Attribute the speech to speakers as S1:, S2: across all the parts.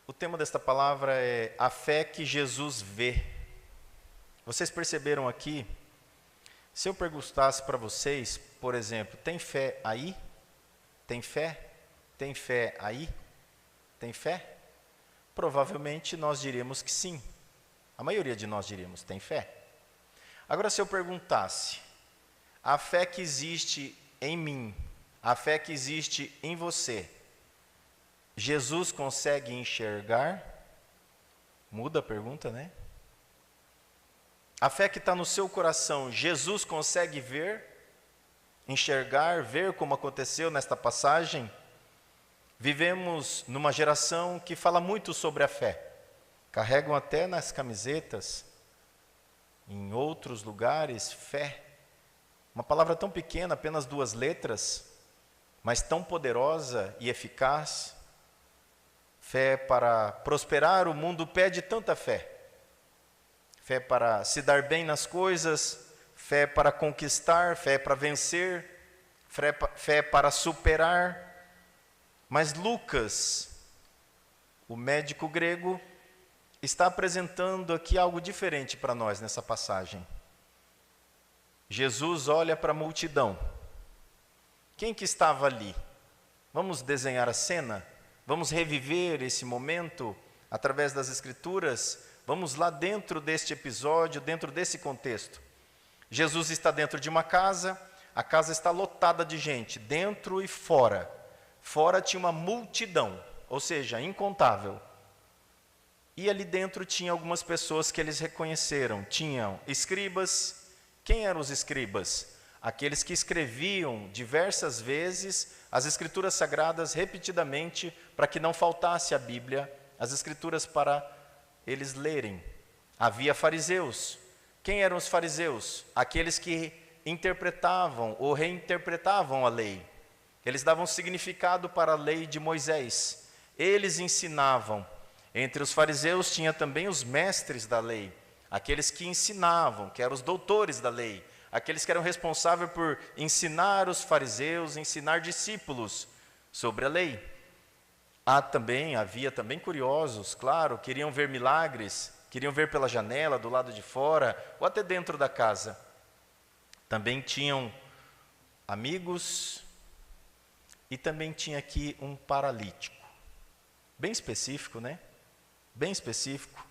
S1: O tema desta palavra é a fé que Jesus vê. Vocês perceberam aqui? Se eu perguntasse para vocês, por exemplo, tem fé aí? Tem fé? Tem fé aí? Tem fé? Provavelmente nós diríamos que sim. A maioria de nós diríamos, tem fé. Agora, se eu perguntasse, a fé que existe em mim, a fé que existe em você, Jesus consegue enxergar? Muda a pergunta, né? A fé que está no seu coração, Jesus consegue ver, enxergar, ver como aconteceu nesta passagem? Vivemos numa geração que fala muito sobre a fé. Carregam até nas camisetas, em outros lugares, fé. Uma palavra tão pequena, apenas 2 letras, mas tão poderosa e eficaz. Fé para prosperar, o mundo pede tanta fé. Fé para se dar bem nas coisas, fé para conquistar, fé para vencer, fé para superar. Mas Lucas, o médico grego, está apresentando aqui algo diferente para nós nessa passagem. Jesus olha para a multidão. Quem que estava ali? Vamos desenhar a cena? Vamos reviver esse momento através das Escrituras? Vamos lá dentro deste episódio, dentro desse contexto. Jesus está dentro de uma casa, a casa está lotada de gente, dentro e fora. Fora tinha uma multidão, ou seja, incontável. E ali dentro tinha algumas pessoas que eles reconheceram. Tinham escribas. Quem eram os escribas? Aqueles que escreviam diversas vezes as Escrituras Sagradas repetidamente para que não faltasse a Bíblia, as Escrituras para eles lerem. Havia fariseus. Quem eram os fariseus? Aqueles que interpretavam ou reinterpretavam a lei. Eles davam significado para a lei de Moisés. Eles ensinavam. Entre os fariseus tinha também os mestres da lei, aqueles que ensinavam, que eram os doutores da lei, aqueles que eram responsáveis por ensinar os fariseus, ensinar discípulos sobre a lei. Havia também curiosos, claro, queriam ver milagres, queriam ver pela janela, do lado de fora, ou até dentro da casa. Também tinham amigos e também tinha aqui um paralítico. Bem específico, né? Bem específico.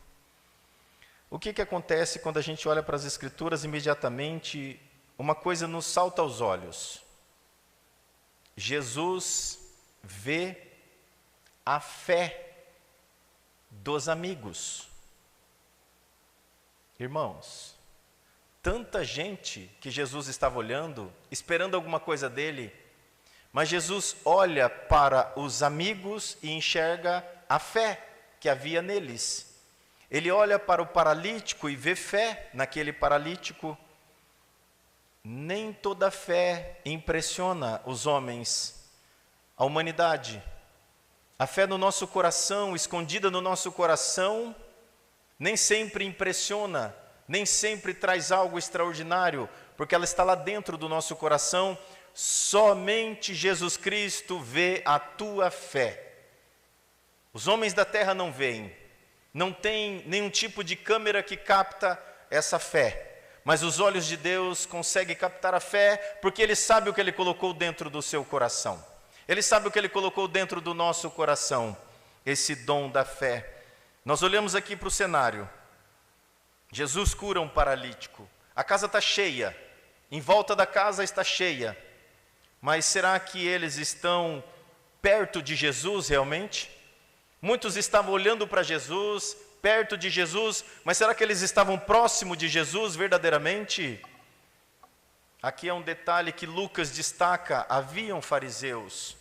S1: O que acontece quando a gente olha para as Escrituras? Imediatamente, uma coisa nos salta aos olhos. Jesus vê a fé dos amigos. Irmãos, tanta gente que Jesus estava olhando, esperando alguma coisa dele, mas Jesus olha para os amigos e enxerga a fé que havia neles. Ele olha para o paralítico e vê fé naquele paralítico. Nem toda fé impressiona os homens, a humanidade. A fé no nosso coração, escondida no nosso coração, nem sempre impressiona, nem sempre traz algo extraordinário, porque ela está lá dentro do nosso coração. Somente Jesus Cristo vê a tua fé. Os homens da terra não veem, não tem nenhum tipo de câmera que capta essa fé, mas os olhos de Deus conseguem captar a fé, porque Ele sabe o que Ele colocou dentro do seu coração, Ele sabe o que Ele colocou dentro do nosso coração, esse dom da fé. Nós olhamos aqui para o cenário, Jesus cura um paralítico, a casa está cheia, em volta da casa está cheia, mas será que eles estão perto de Jesus realmente? Muitos estavam olhando para Jesus, perto de Jesus, mas será que eles estavam próximo de Jesus verdadeiramente? Aqui é um detalhe que Lucas destaca: haviam fariseus,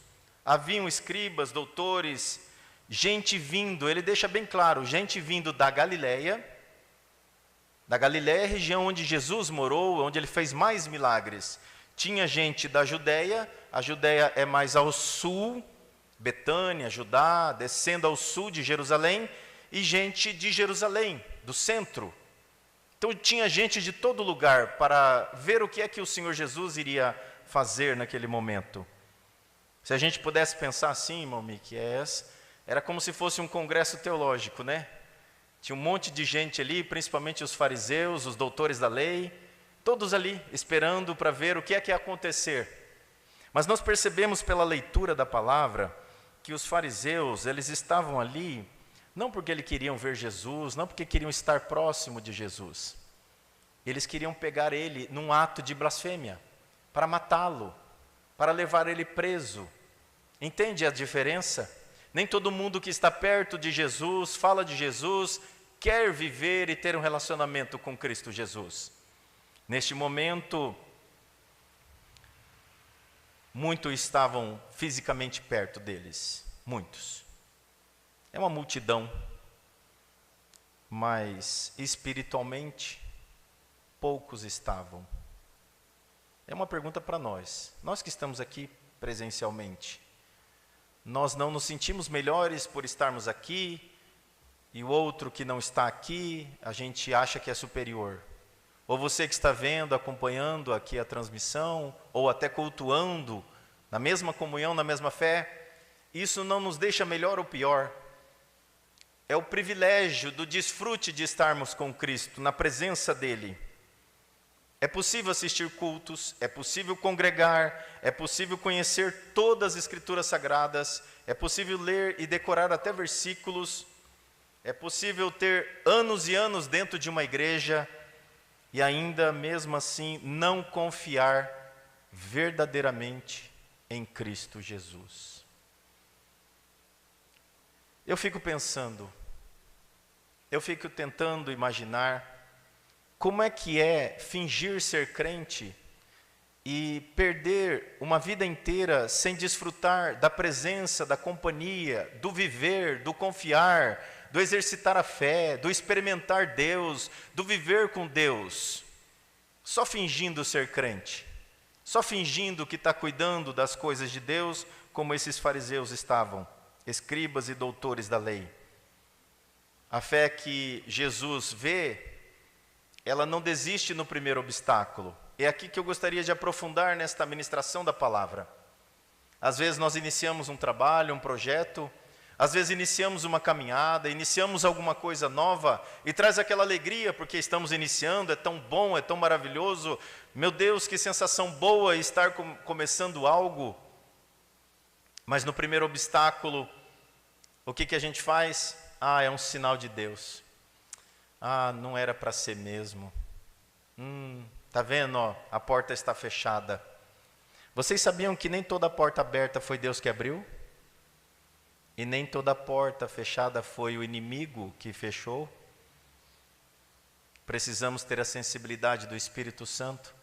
S1: haviam escribas, doutores, gente vindo, ele deixa bem claro, gente vindo da Galileia. Da Galileia, região onde Jesus morou, onde ele fez mais milagres. Tinha gente da Judéia, a Judéia é mais ao sul, Betânia, Judá, descendo ao sul de Jerusalém, e gente de Jerusalém, do centro. Então tinha gente de todo lugar para ver o que é que o Senhor Jesus iria fazer naquele momento. Se a gente pudesse pensar assim, irmão Miqueias, Era como se fosse um congresso teológico, né? Tinha um monte de gente ali, principalmente os fariseus, os doutores da lei, todos ali esperando para ver o que é que ia acontecer. Mas nós percebemos pela leitura da palavra que os fariseus, eles estavam ali não porque eles queriam ver Jesus, não porque queriam estar próximo de Jesus. Eles queriam pegar ele num ato de blasfêmia, para matá-lo, para levar ele preso. Entende a diferença? Nem todo mundo que está perto de Jesus, fala de Jesus, quer viver e ter um relacionamento com Cristo Jesus. Neste momento, muitos estavam fisicamente perto deles, muitos. É uma multidão, mas espiritualmente, poucos estavam. É uma pergunta para nós que estamos aqui presencialmente. Nós não nos sentimos melhores por estarmos aqui, e o outro que não está aqui, a gente acha que é superior. Ou você que está vendo, acompanhando aqui a transmissão, ou até cultuando, na mesma comunhão, na mesma fé, isso não nos deixa melhor ou pior. É o privilégio do desfrute de estarmos com Cristo, na presença dEle. É possível assistir cultos, é possível congregar, é possível conhecer todas as Escrituras Sagradas, é possível ler e decorar até versículos, é possível ter anos e anos dentro de uma igreja e ainda, mesmo assim, não confiar verdadeiramente em Cristo Jesus. Eu fico pensando, eu fico tentando imaginar como é que é fingir ser crente e perder uma vida inteira sem desfrutar da presença, da companhia, do viver, do confiar, do exercitar a fé, do experimentar Deus, do viver com Deus, só fingindo ser crente, só fingindo que está cuidando das coisas de Deus, como esses fariseus estavam, escribas e doutores da lei. A fé que Jesus vê, ela não desiste no primeiro obstáculo. É aqui que eu gostaria de aprofundar nesta ministração da palavra. Às vezes nós iniciamos um trabalho, um projeto, às vezes iniciamos uma caminhada, iniciamos alguma coisa nova e traz aquela alegria porque estamos iniciando, é tão bom, é tão maravilhoso. Meu Deus, que sensação boa estar começando algo. Mas no primeiro obstáculo, o que a gente faz? É um sinal de Deus. Não era para ser mesmo. Tá vendo? A porta está fechada. Vocês sabiam que nem toda porta aberta foi Deus que abriu? E nem toda porta fechada foi o inimigo que fechou? Precisamos ter a sensibilidade do Espírito Santo.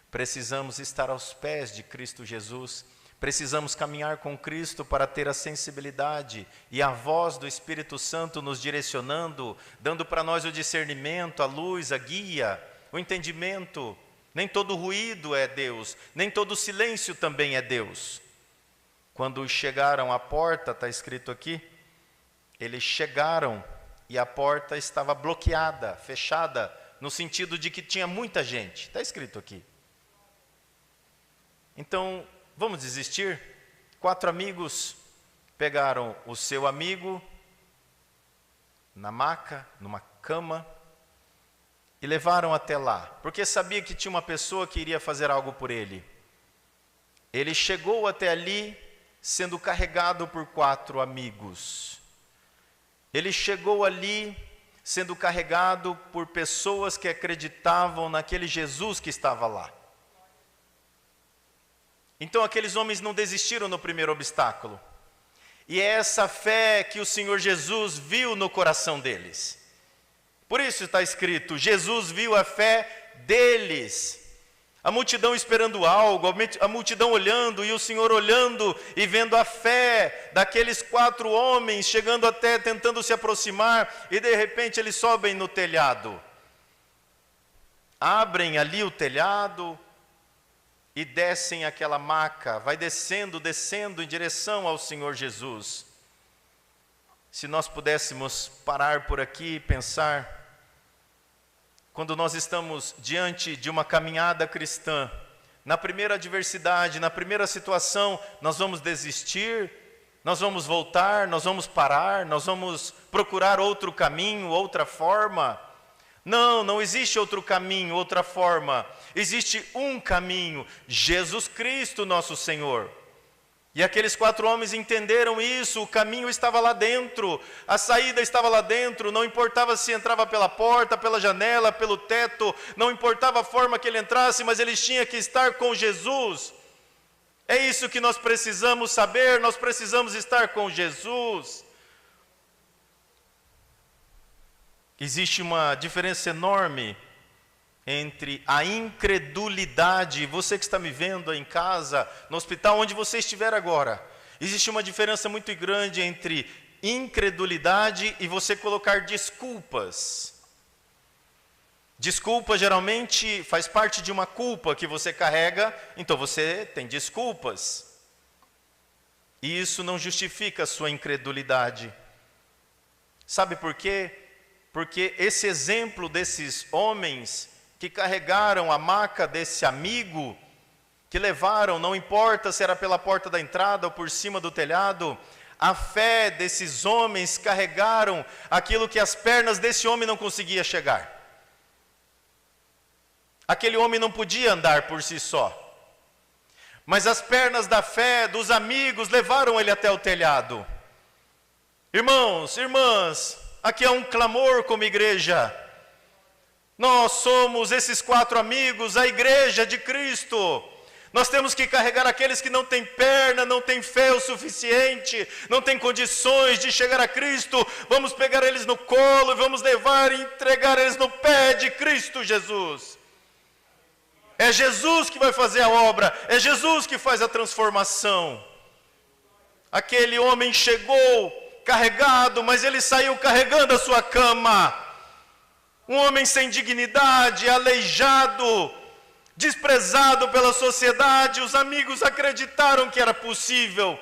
S1: Precisamos estar aos pés de Cristo Jesus. Precisamos caminhar com Cristo para ter a sensibilidade e a voz do Espírito Santo nos direcionando, dando para nós o discernimento, a luz, a guia, o entendimento. Nem todo ruído é Deus, nem todo silêncio também é Deus. Quando chegaram à porta, está escrito aqui, eles chegaram e a porta estava bloqueada, fechada, no sentido de que tinha muita gente, está escrito aqui. Então, vamos desistir? 4 amigos pegaram o seu amigo na maca, numa cama, e levaram até lá, porque sabia que tinha uma pessoa que iria fazer algo por ele. Ele chegou até ali, sendo carregado por 4 amigos. Ele chegou ali, sendo carregado por pessoas que acreditavam naquele Jesus que estava lá. Então aqueles homens não desistiram no primeiro obstáculo. E é essa fé que o Senhor Jesus viu no coração deles. Por isso está escrito, Jesus viu a fé deles. A multidão esperando algo, a multidão olhando, e o Senhor olhando e vendo a fé daqueles 4 homens, chegando até, tentando se aproximar, e de repente eles sobem no telhado. Abrem ali o telhado e descem aquela maca, vai descendo em direção ao Senhor Jesus. Se nós pudéssemos parar por aqui e pensar, quando nós estamos diante de uma caminhada cristã, na primeira adversidade, na primeira situação, nós vamos desistir, Nós vamos voltar, nós vamos parar, nós vamos procurar outro caminho, outra forma. Não, não existe outro caminho, outra forma. Existe um caminho, Jesus Cristo, nosso Senhor. E aqueles 4 homens entenderam isso, o caminho estava lá dentro, a saída estava lá dentro, não importava se entrava pela porta, pela janela, pelo teto, não importava a forma que ele entrasse, mas eles tinham que estar com Jesus. É isso que nós precisamos saber, nós precisamos estar com Jesus. Existe uma diferença enorme entre a incredulidade, você que está me vendo em casa, no hospital, onde você estiver agora. Existe uma diferença muito grande entre incredulidade e você colocar desculpas. Desculpa geralmente faz parte de uma culpa que você carrega, então você tem desculpas. E isso não justifica a sua incredulidade. Sabe por quê? Porque esse exemplo desses homens que carregaram a maca desse amigo, que levaram, não importa se era pela porta da entrada ou por cima do telhado, a fé desses homens carregaram aquilo que as pernas desse homem não conseguiam chegar. Aquele homem não podia andar por si só. Mas as pernas da fé dos amigos levaram ele até o telhado. Irmãos, irmãs, aqui é um clamor como igreja. Nós somos esses 4 amigos, a igreja de Cristo. Nós temos que carregar aqueles que não têm perna, não têm fé o suficiente, não têm condições de chegar a Cristo. Vamos pegar eles no colo e vamos levar e entregar eles no pé de Cristo Jesus. É Jesus que vai fazer a obra, é Jesus que faz a transformação. Aquele homem chegou carregado, mas ele saiu carregando a sua cama. Um homem sem dignidade, aleijado, desprezado pela sociedade. Os amigos acreditaram que era possível.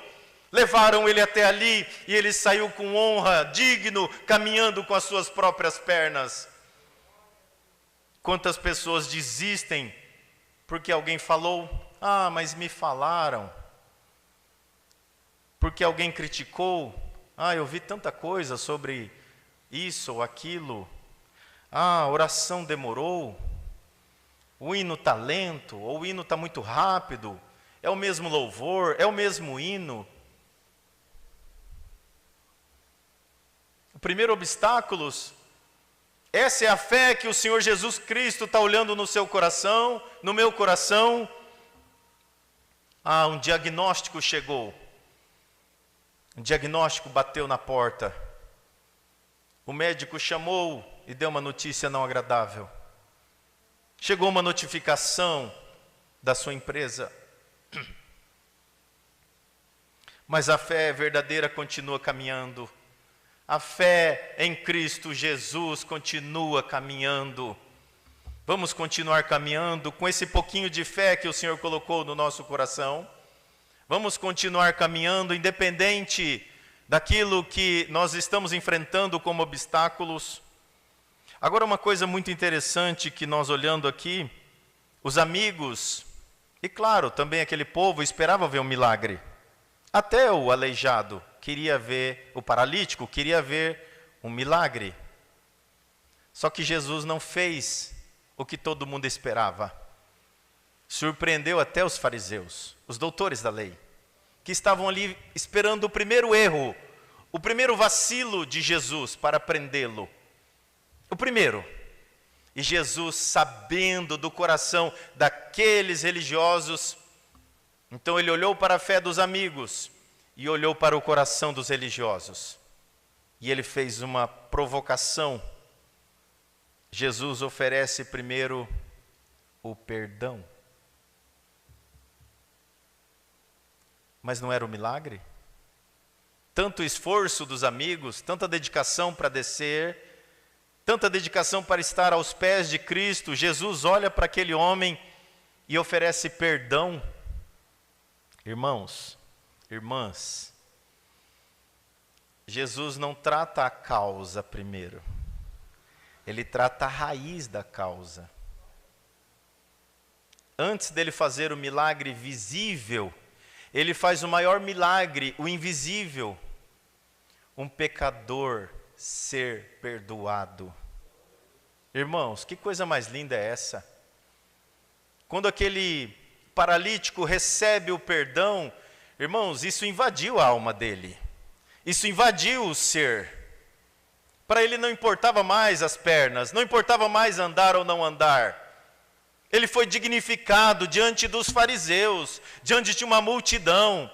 S1: Levaram ele até ali e ele saiu com honra, digno, caminhando com as suas próprias pernas. Quantas pessoas desistem porque alguém falou, mas me falaram. Porque alguém criticou, eu vi tanta coisa sobre isso ou aquilo. A oração demorou, o hino está lento, ou o hino está muito rápido, é o mesmo louvor, é o mesmo hino. O primeiro obstáculo, essa é a fé que o Senhor Jesus Cristo está olhando no seu coração, no meu coração. Um diagnóstico chegou, um diagnóstico bateu na porta, o médico chamou e deu uma notícia não agradável. Chegou uma notificação da sua empresa. Mas a fé verdadeira continua caminhando. A fé em Cristo Jesus continua caminhando. Vamos continuar caminhando com esse pouquinho de fé que o Senhor colocou no nosso coração. Vamos continuar caminhando independente daquilo que nós estamos enfrentando como obstáculos. Agora, uma coisa muito interessante que nós olhando aqui, os amigos, e claro, também aquele povo esperava ver um milagre. Até o aleijado queria ver, o paralítico queria ver um milagre. Só que Jesus não fez o que todo mundo esperava. Surpreendeu até os fariseus, os doutores da lei, que estavam ali esperando o primeiro erro, o primeiro vacilo de Jesus para prendê-lo. O primeiro. E Jesus, sabendo do coração daqueles religiosos, então ele olhou para a fé dos amigos e olhou para o coração dos religiosos. E ele fez uma provocação. Jesus oferece primeiro o perdão. Mas não era o milagre? Tanto esforço dos amigos, tanta dedicação para descer, tanta dedicação para estar aos pés de Cristo. Jesus olha para aquele homem e oferece perdão. Irmãos, irmãs, Jesus não trata a causa primeiro. Ele trata a raiz da causa. Antes dele fazer o milagre visível, ele faz o maior milagre, o invisível, um pecador ser perdoado. Irmãos, que coisa mais linda é essa? Quando aquele paralítico recebe o perdão, irmãos, isso invadiu a alma dele. Isso invadiu o ser. Para ele não importava mais as pernas, não importava mais andar ou não andar. Ele foi dignificado diante dos fariseus, diante de uma multidão.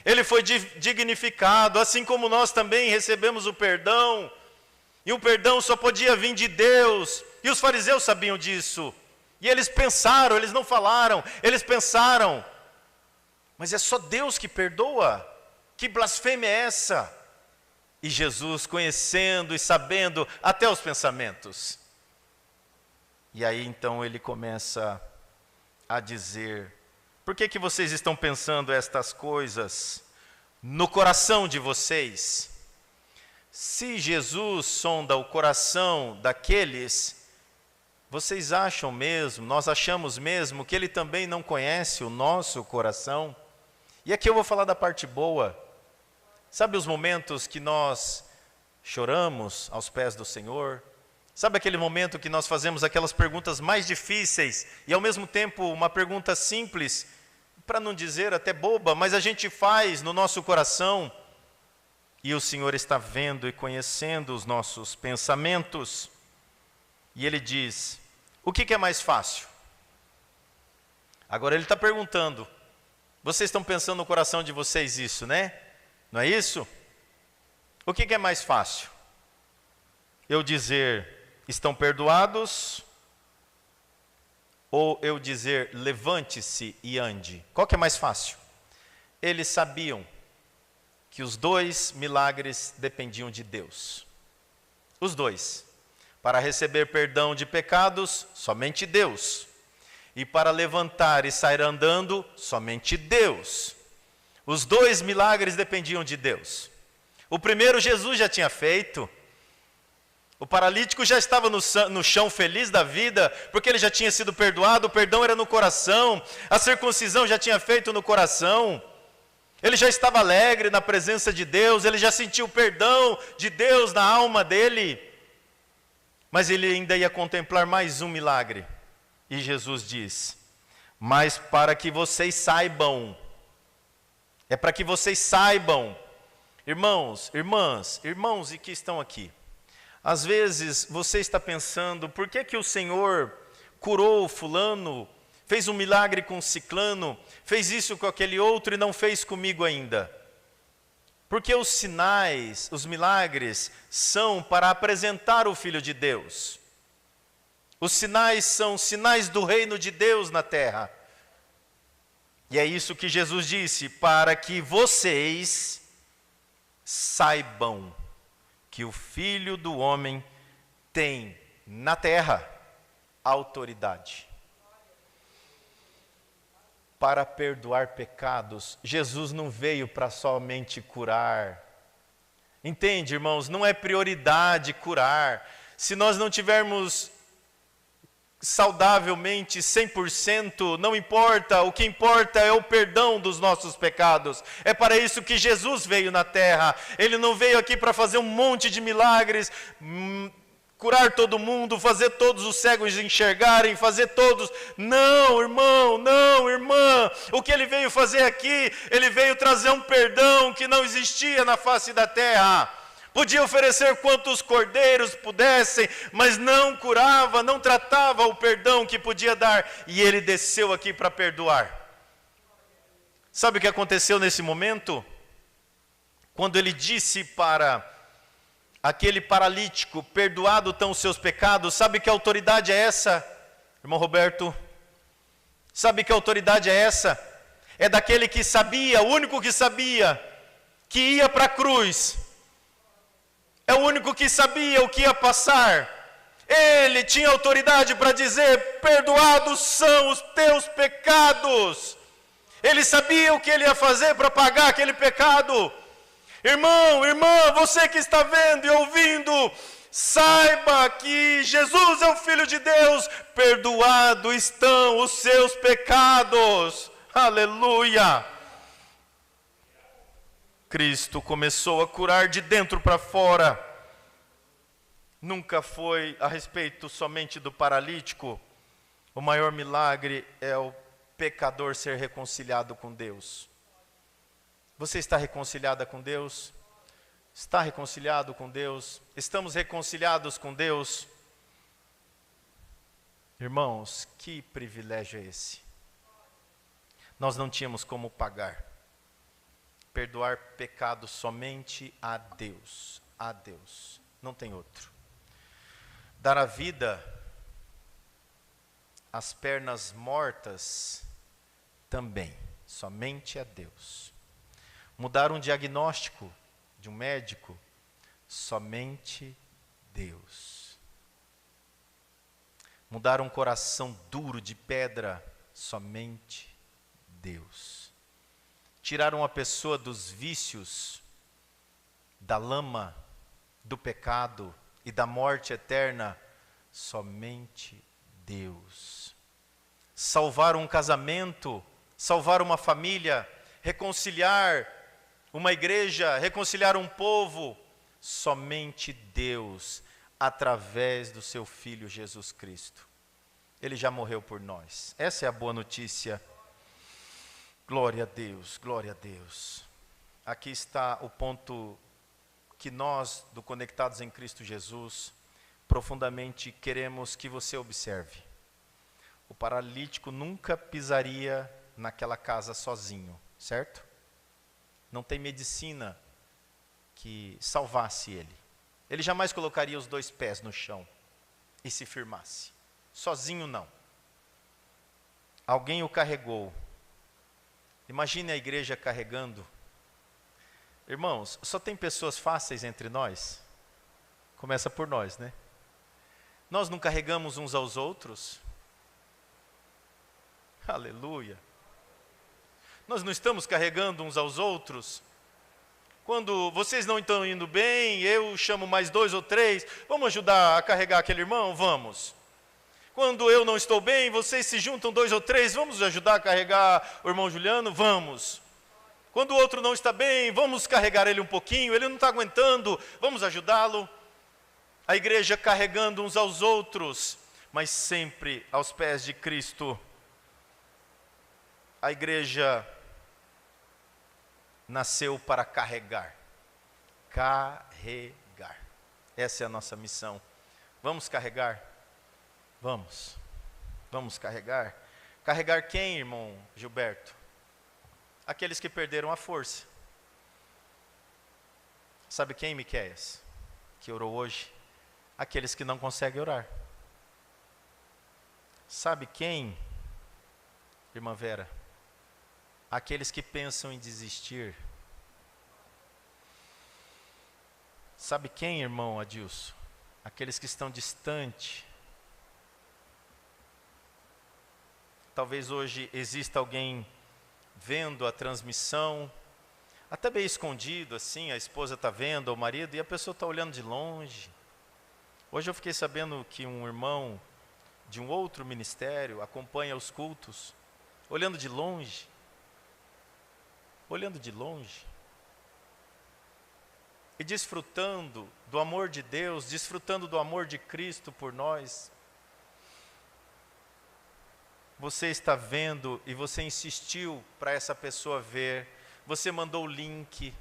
S1: Ele foi dignificado, assim como nós também recebemos o perdão. E o perdão só podia vir de Deus. E os fariseus sabiam disso. E eles pensaram, eles não falaram, eles pensaram. Mas é só Deus que perdoa? Que blasfêmia é essa? E Jesus, conhecendo e sabendo até os pensamentos. E aí então ele começa a dizer: por que vocês estão pensando estas coisas no coração de vocês? Se Jesus sonda o coração daqueles, vocês acham mesmo, nós achamos mesmo que ele também não conhece o nosso coração? E aqui eu vou falar da parte boa. Sabe os momentos que nós choramos aos pés do Senhor? Sabe aquele momento que nós fazemos aquelas perguntas mais difíceis e ao mesmo tempo uma pergunta simples, para não dizer até boba, mas a gente faz no nosso coração e o Senhor está vendo e conhecendo os nossos pensamentos. E Ele diz: o que é mais fácil? Agora Ele está perguntando, vocês estão pensando no coração de vocês isso, né? Não é isso? O que é mais fácil? Eu dizer, estão perdoados? Ou eu dizer, levante-se e ande? Qual que é mais fácil? Eles sabiam que os dois milagres dependiam de Deus. Os dois. Para receber perdão de pecados, somente Deus. E para levantar e sair andando, somente Deus. Os dois milagres dependiam de Deus. O primeiro Jesus já tinha feito. O paralítico já estava no chão feliz da vida, porque ele já tinha sido perdoado, o perdão era no coração, a circuncisão já tinha feito no coração. Ele já estava alegre na presença de Deus, ele já sentiu o perdão de Deus na alma dele. Mas ele ainda ia contemplar mais um milagre. E Jesus diz: mas para que vocês saibam, é para que vocês saibam, irmãos, irmãs, irmãos e que estão aqui. Às vezes você está pensando, por que o Senhor curou fulano, fez um milagre com ciclano, fez isso com aquele outro e não fez comigo ainda? Porque os sinais, os milagres, são para apresentar o Filho de Deus. Os sinais são sinais do reino de Deus na terra. E é isso que Jesus disse, para que vocês saibam que o Filho do Homem tem na terra autoridade para perdoar pecados. Jesus não veio para somente curar. Entende, irmãos? Não é prioridade curar. Se nós não tivermos saudavelmente 100%, não importa, o que importa é o perdão dos nossos pecados. É para isso que Jesus veio na terra. Ele não veio aqui para fazer um monte de milagres, curar todo mundo, fazer todos os cegos enxergarem, fazer todos. Não, irmão, não, irmã. O que ele veio fazer aqui? Ele veio trazer um perdão que não existia na face da terra. Podia oferecer quantos cordeiros pudessem, mas não curava, não tratava o perdão que podia dar. E ele desceu aqui para perdoar. Sabe o que aconteceu nesse momento? Quando ele disse para aquele paralítico, perdoado estão os seus pecados, sabe que autoridade é essa, irmão Roberto? Sabe que autoridade é essa? É daquele que sabia, o único que sabia, que ia para a cruz. É o único que sabia o que ia passar. Ele tinha autoridade para dizer, perdoados são os teus pecados. Ele sabia o que ele ia fazer para pagar aquele pecado. Irmão, irmã, você que está vendo e ouvindo, saiba que Jesus é o Filho de Deus, perdoados estão os seus pecados. Aleluia! Cristo começou a curar de dentro para fora. Nunca foi a respeito somente do paralítico. O maior milagre é o pecador ser reconciliado com Deus. Você está reconciliada com Deus? Está reconciliado com Deus? Estamos reconciliados com Deus? Irmãos, que privilégio é esse? Nós não tínhamos como pagar. Perdoar pecado somente a Deus. A Deus. Não tem outro. Dar a vida às pernas mortas também. Somente a Deus. Mudar um diagnóstico de um médico, somente Deus. Mudar um coração duro de pedra, somente Deus. Tirar uma pessoa dos vícios, da lama, do pecado e da morte eterna, somente Deus. Salvar um casamento, salvar uma família, reconciliar uma igreja, reconciliar um povo, somente Deus, através do seu Filho Jesus Cristo. Ele já morreu por nós. Essa é a boa notícia. Glória a Deus, glória a Deus. Aqui está o ponto que nós, do Conectados em Cristo Jesus, profundamente queremos que você observe. O paralítico nunca pisaria naquela casa sozinho, certo? Não tem medicina que salvasse ele. Ele jamais colocaria os 2 pés no chão e se firmasse. Sozinho não. Alguém o carregou. Imagine a igreja carregando. Irmãos, só tem pessoas fáceis entre nós? Começa por nós, né? Nós não carregamos uns aos outros? Aleluia. Nós não estamos carregando uns aos outros? Quando vocês não estão indo bem, eu chamo mais 2 ou 3, vamos ajudar a carregar aquele irmão? Vamos. Quando eu não estou bem, vocês se juntam 2 ou 3, vamos ajudar a carregar o irmão Juliano? Vamos. Quando o outro não está bem, vamos carregar ele um pouquinho, ele não está aguentando, vamos ajudá-lo. A igreja carregando uns aos outros, mas sempre aos pés de Cristo. A igreja nasceu para carregar. Carregar. Essa é a nossa missão. Vamos carregar? Vamos. Vamos carregar? Carregar quem, irmão Gilberto? Aqueles que perderam a força. Sabe quem, Miqueias, que orou hoje? Aqueles que não conseguem orar. Sabe quem, irmã Vera? Aqueles que pensam em desistir. Sabe quem, irmão Adilson? Aqueles que estão distantes. Talvez hoje exista alguém vendo a transmissão, até bem escondido assim, a esposa está vendo, ou o marido, e a pessoa está olhando de longe. Hoje eu fiquei sabendo que um irmão de um outro ministério acompanha os cultos, olhando de longe. Olhando de longe. E desfrutando do amor de Deus, desfrutando do amor de Cristo por nós. Você está vendo e você insistiu para essa pessoa ver. Você mandou o link.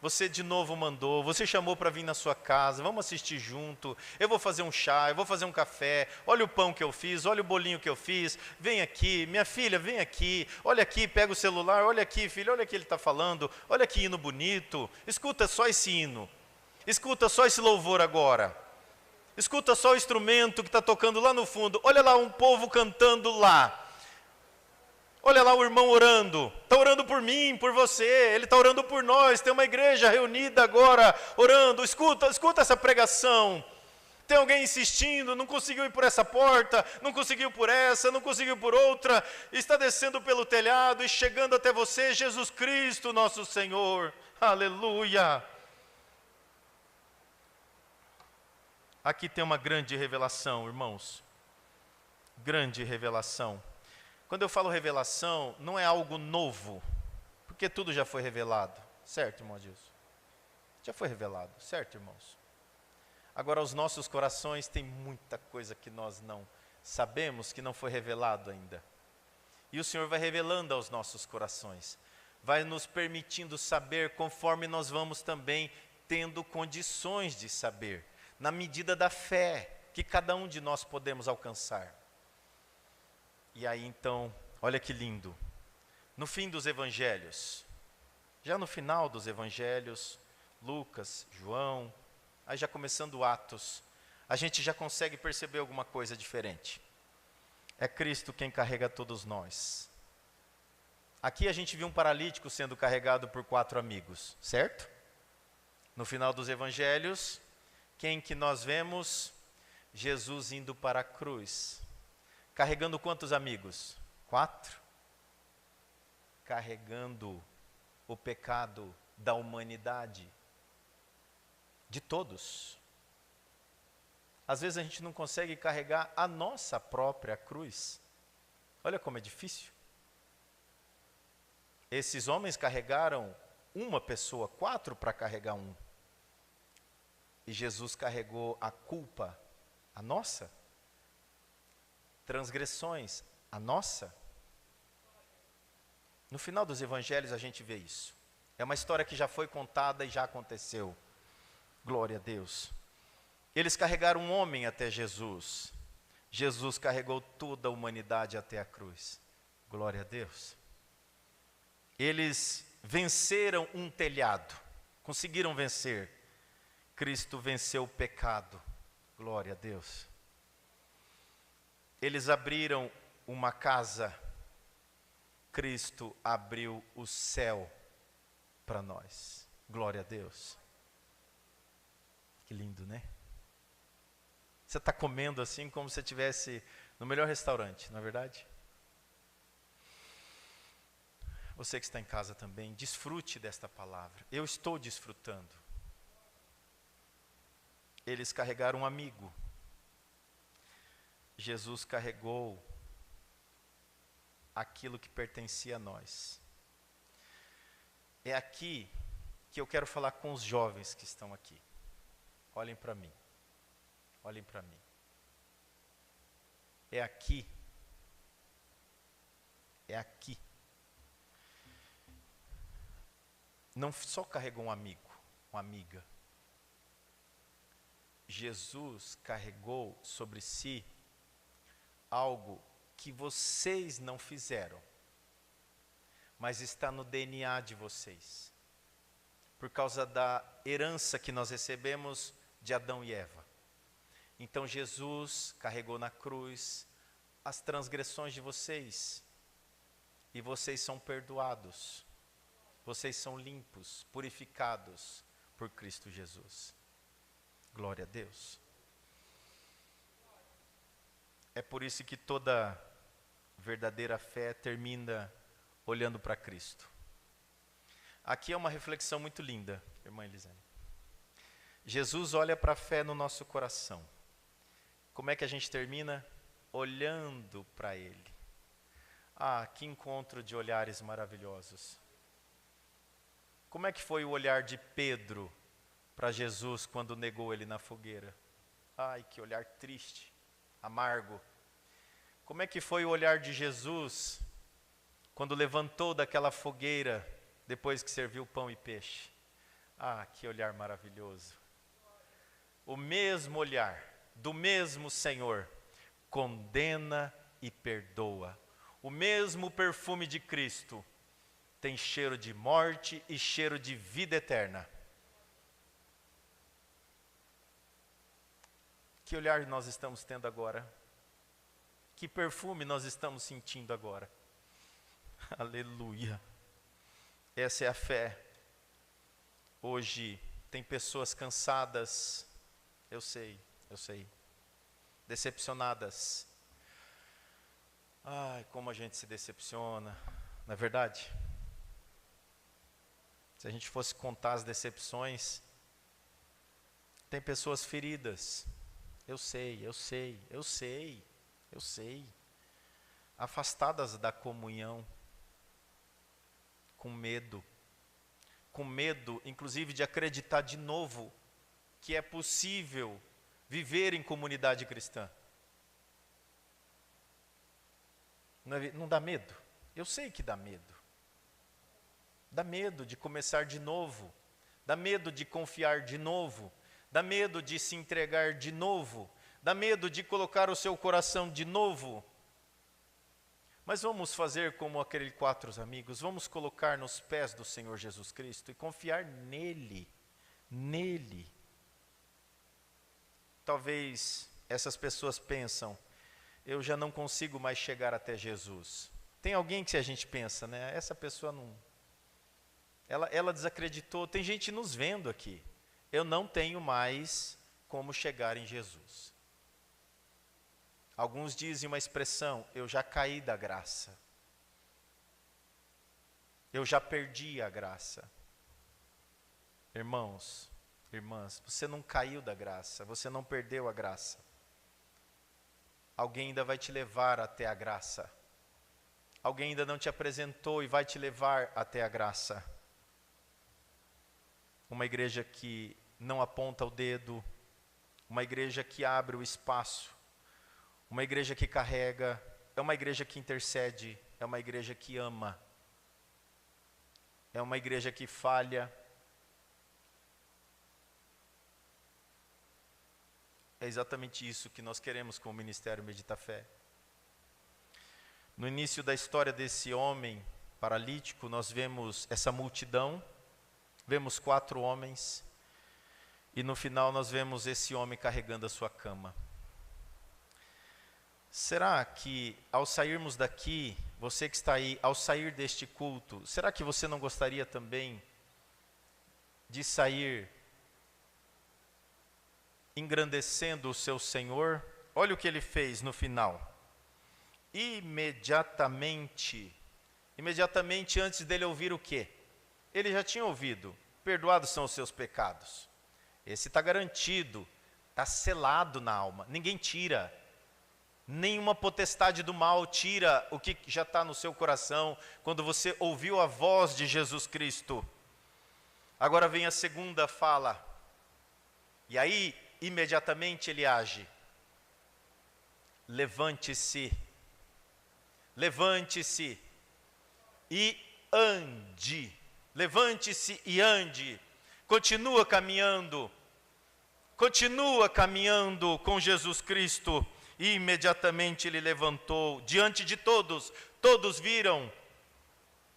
S1: Você de novo mandou. Você chamou para vir na sua casa. Vamos assistir junto. Eu vou fazer um chá, eu vou fazer um café. Olha o pão que eu fiz, olha o bolinho que eu fiz. Vem aqui, minha filha, vem aqui. Olha aqui, pega o celular. Olha aqui, filho, olha o que ele está falando. Olha que hino bonito. Escuta só esse hino. Escuta só esse louvor agora. Escuta só o instrumento que está tocando lá no fundo. Olha lá um povo cantando lá. Olha lá o irmão orando. Está orando por mim, por você. Ele está orando por nós. Tem uma igreja reunida agora, orando. Escuta essa pregação. Tem alguém insistindo, não conseguiu ir por essa porta, não conseguiu por essa, não conseguiu por outra. Está descendo pelo telhado e chegando até você, Jesus Cristo, nosso Senhor. Aleluia. Aqui tem uma grande revelação, irmãos. Grande revelação. Quando eu falo revelação, não é algo novo, porque tudo já foi revelado. Certo, irmão Adilson? Já foi revelado, certo, irmãos? Agora, os nossos corações tem muita coisa que nós não sabemos, que não foi revelado ainda. E o Senhor vai revelando aos nossos corações, vai nos permitindo saber conforme nós vamos também tendo condições de saber, na medida da fé que cada um de nós podemos alcançar. E aí então, olha que lindo, no fim dos evangelhos, já no final dos evangelhos, Lucas, João, aí já começando Atos, a gente já consegue perceber alguma coisa diferente. É Cristo quem carrega todos nós. Aqui a gente viu um paralítico sendo carregado por 4 amigos, certo? No final dos evangelhos, quem que nós vemos? Jesus indo para a cruz. Carregando quantos amigos? 4. Carregando o pecado da humanidade. De todos. Às vezes a gente não consegue carregar a nossa própria cruz. Olha como é difícil. Esses homens carregaram uma pessoa, 4 para carregar um. E Jesus carregou a culpa, a nossa. Transgressões, a nossa. No final dos evangelhos a gente vê isso. É uma história que já foi contada e já aconteceu. Glória a Deus. Eles carregaram um homem até Jesus. Jesus carregou toda a humanidade até a cruz. Glória a Deus. Eles venceram um telhado. Conseguiram vencer. Cristo venceu o pecado. Glória a Deus. Eles abriram uma casa. Cristo abriu o céu para nós. Glória a Deus. Que lindo, né? Você está comendo assim como se estivesse no melhor restaurante, não é verdade? Você que está em casa também, desfrute desta palavra. Eu estou desfrutando. Eles carregaram um amigo. Jesus carregou aquilo que pertencia a nós. É aqui que eu quero falar com os jovens que estão aqui. Olhem para mim. Olhem para mim. É aqui. É aqui. Não só carregou um amigo, uma amiga. Jesus carregou sobre si algo que vocês não fizeram, mas está no DNA de vocês, por causa da herança que nós recebemos de Adão e Eva. Então Jesus carregou na cruz as transgressões de vocês, e vocês são perdoados, vocês são limpos, purificados por Cristo Jesus. Glória a Deus. É por isso que toda verdadeira fé termina olhando para Cristo. Aqui é uma reflexão muito linda, irmã Elisane. Jesus olha para a fé no nosso coração. Como é que a gente termina? Olhando para Ele. Ah, que encontro de olhares maravilhosos. Como é que foi o olhar de Pedro para Jesus quando negou Ele na fogueira? Ai, que olhar triste, amargo. Como é que foi o olhar de Jesus quando levantou daquela fogueira depois que serviu pão e peixe? Ah, que olhar maravilhoso. O mesmo olhar do mesmo Senhor condena e perdoa. O mesmo perfume de Cristo tem cheiro de morte e cheiro de vida eterna. Que olhar nós estamos tendo agora? Que perfume nós estamos sentindo agora? Aleluia. Essa é a fé. Hoje tem pessoas cansadas, eu sei, decepcionadas. Ai, como a gente se decepciona, não é verdade? Se a gente fosse contar as decepções, tem pessoas feridas. Eu sei. Afastadas da comunhão, com medo, com medo, inclusive, de acreditar de novo que é possível viver em comunidade cristã. Não dá medo? Eu sei que dá medo. Dá medo de começar de novo. Dá medo de confiar de novo. Dá medo de se entregar de novo. Dá medo de colocar o seu coração de novo. Mas vamos fazer como aqueles 4 amigos. Vamos colocar nos pés do Senhor Jesus Cristo e confiar nele. Nele. Talvez essas pessoas pensam, eu já não consigo mais chegar até Jesus. Tem alguém que a gente pensa, né? Essa pessoa não... Ela desacreditou. Tem gente nos vendo aqui. Eu não tenho mais como chegar em Jesus. Alguns dizem uma expressão, eu já caí da graça. Eu já perdi a graça. Irmãos, irmãs, você não caiu da graça, você não perdeu a graça. Alguém ainda vai te levar até a graça. Alguém ainda não te apresentou e vai te levar até a graça. Uma igreja que não aponta o dedo, uma igreja que abre o espaço, uma igreja que carrega, é uma igreja que intercede, é uma igreja que ama, é uma igreja que falha. É exatamente isso que nós queremos com o Ministério Medita Fé. No início da história desse homem paralítico, nós vemos essa multidão, vemos 4 homens, e no final nós vemos esse homem carregando a sua cama. Será que ao sairmos daqui, você que está aí, ao sair deste culto, será que você não gostaria também de sair engrandecendo o seu Senhor? Olha o que ele fez no final. Imediatamente antes dele ouvir o quê? Ele já tinha ouvido, perdoados são os seus pecados. Esse está garantido, está selado na alma, ninguém tira. Nenhuma potestade do mal tira o que já está no seu coração, quando você ouviu a voz de Jesus Cristo. Agora vem a segunda fala, e aí imediatamente ele age. Levante-se e ande. Levante-se e ande. Continua caminhando com Jesus Cristo. E imediatamente ele levantou diante de todos. Todos viram.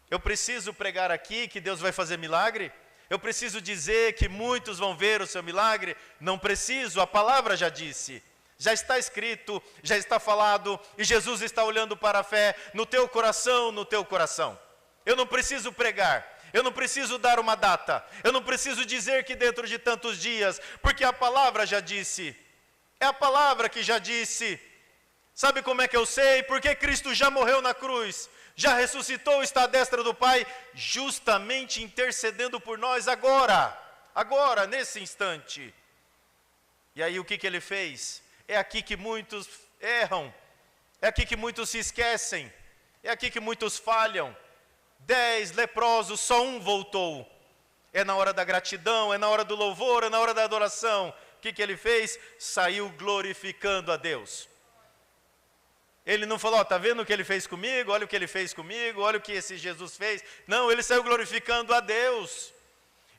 S1: Eu preciso pregar aqui que Deus vai fazer milagre? Eu preciso dizer que muitos vão ver o seu milagre? Não preciso, a palavra já disse. Já está escrito, já está falado, e Jesus está olhando para a fé no teu coração, no teu coração. Eu não preciso pregar, eu não preciso dar uma data, eu não preciso dizer que dentro de tantos dias, porque a palavra já disse, é a palavra que já disse. Sabe como é que eu sei? Porque Cristo já morreu na cruz, já ressuscitou, está à destra do Pai, justamente intercedendo por nós agora, nesse instante. E aí o que ele fez? É aqui que muitos erram, é aqui que muitos se esquecem, é aqui que muitos falham. 10 leprosos, só um voltou. É na hora da gratidão, é na hora do louvor, é na hora da adoração. O que ele fez? Saiu glorificando a Deus. Ele não falou, está vendo o que ele fez comigo? Olha o que ele fez comigo, olha o que esse Jesus fez. Não, ele saiu glorificando a Deus.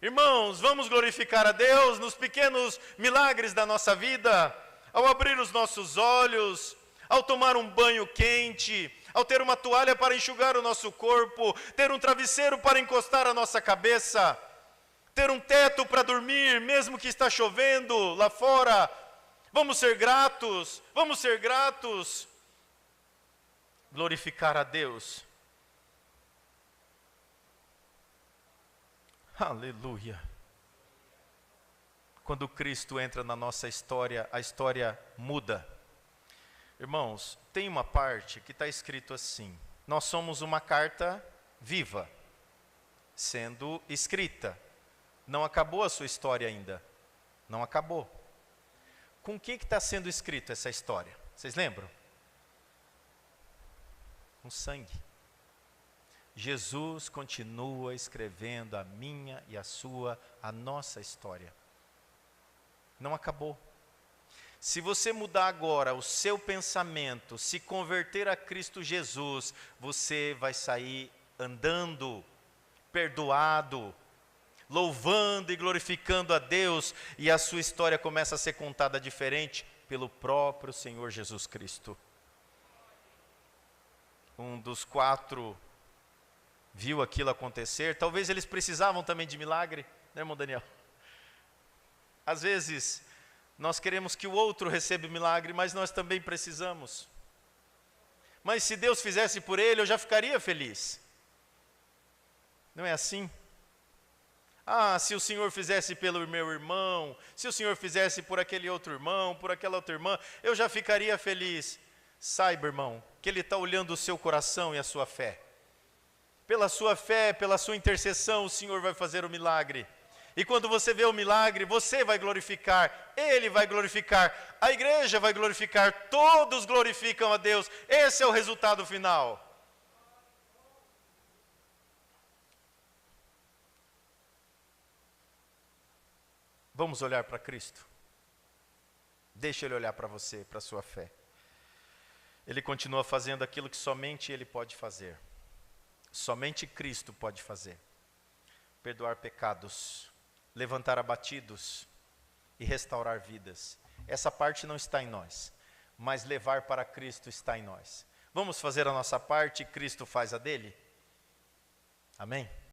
S1: Irmãos, vamos glorificar a Deus nos pequenos milagres da nossa vida. Ao abrir os nossos olhos, ao tomar um banho quente, ao ter uma toalha para enxugar o nosso corpo, ter um travesseiro para encostar a nossa cabeça, ter um teto para dormir, mesmo que está chovendo lá fora. Vamos ser gratos, glorificar a Deus. Aleluia. Quando Cristo entra na nossa história, a história muda. Irmãos, tem uma parte que está escrito assim: nós somos uma carta viva, sendo escrita. Não acabou a sua história ainda. Não acabou. Com o que está sendo escrito essa história? Vocês lembram? Com sangue. Jesus continua escrevendo a minha e a nossa história. Não acabou. Se você mudar agora o seu pensamento, se converter a Cristo Jesus, você vai sair andando, perdoado, louvando e glorificando a Deus, e a sua história começa a ser contada diferente pelo próprio Senhor Jesus Cristo. Um dos 4 viu aquilo acontecer. Talvez eles precisavam também de milagre, né, irmão Daniel? Às vezes nós queremos que o outro receba o milagre, mas nós também precisamos. Mas se Deus fizesse por ele, eu já ficaria feliz. Não é assim? Ah, se o Senhor fizesse pelo meu irmão, se o Senhor fizesse por aquele outro irmão, por aquela outra irmã, eu já ficaria feliz. Saiba, irmão, que Ele está olhando o seu coração e a sua fé. Pela sua fé, pela sua intercessão, o Senhor vai fazer o milagre. E quando você vê o milagre, você vai glorificar, Ele vai glorificar, a igreja vai glorificar, todos glorificam a Deus. Esse é o resultado final. Vamos olhar para Cristo. Deixa Ele olhar para você, para a sua fé. Ele continua fazendo aquilo que somente Ele pode fazer. Somente Cristo pode fazer. Perdoar pecados, levantar abatidos e restaurar vidas. Essa parte não está em nós, mas levar para Cristo está em nós. Vamos fazer a nossa parte e Cristo faz a dele? Amém?